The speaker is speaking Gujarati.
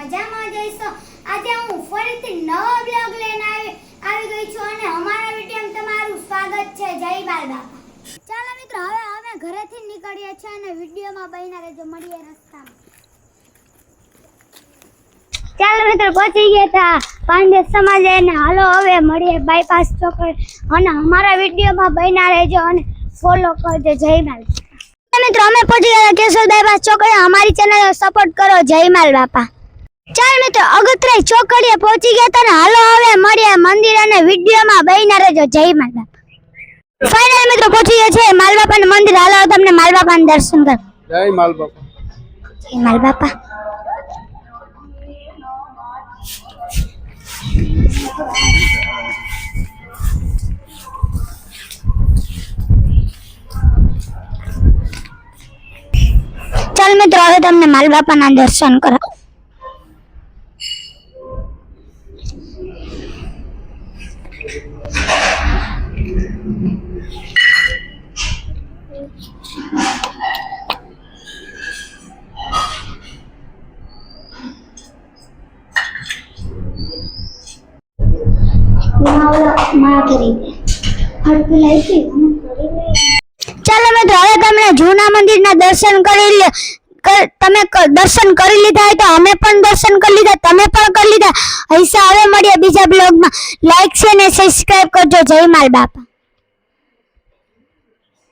મજામાં જઈશો। આજે હું ફરીથી નવો બ્લોગ લઈને આવી ગઈ છું અને અમારા વિડીયોમાં તમારું સ્વાગત છે। જય બાલ બાપા। ચાલો મિત્રો હવે અમે ઘરેથી નીકળીએ છીએ અને વિડીયોમાં બન્યા રહેજો। મળીએ રસ્તામાં। ચાલો મિત્રો પહોંચી ગયા હતા પાંડે સમાજ અને હાલો હવે મળીએ બાયપાસ ચોકડી અને અમારા વિડીયોમાં બન્યા રહેજો અને ફોલો કરજો। જય બાલ મિત્રો અમે પહોંચી ગયા કેશોદ બાયપાસ ચોકડી। અમારી ચેનલ સપોર્ટ કરો। જય માલ બાપા। ચાલ મિત્રો અગતરાઈ ચોકડીએ પહોંચી ગયા હતા ને હાલો હવે મળીએ મંદિર અને વિડીયોમાં બન્યા રહેજો। જય માલ બાપા। ફાઇનલ મિત્રો પહોંચી ગયા છે માલ બાપાનું મંદિર। હાલો તમને માલ બાપાના દર્શન કરો। જય માલ બાપા। જય માલ બાપા। ચાલ મિત્રો હવે તમને માલ બાપાના દર્શન કરો। ચાલો મિત્રો હવે તમને જૂના મંદિરના દર્શન કરી લે। તમે દર્શન કરી લીધા હોય તો અમે પણ દર્શન કરી લીધા, તમે પણ કરી લીધા। હવે મળીએ બીજા બ્લોગમાં। લાઈક છે ને સબસ્ક્રાઇબ કરજો। જય માલ બાપા।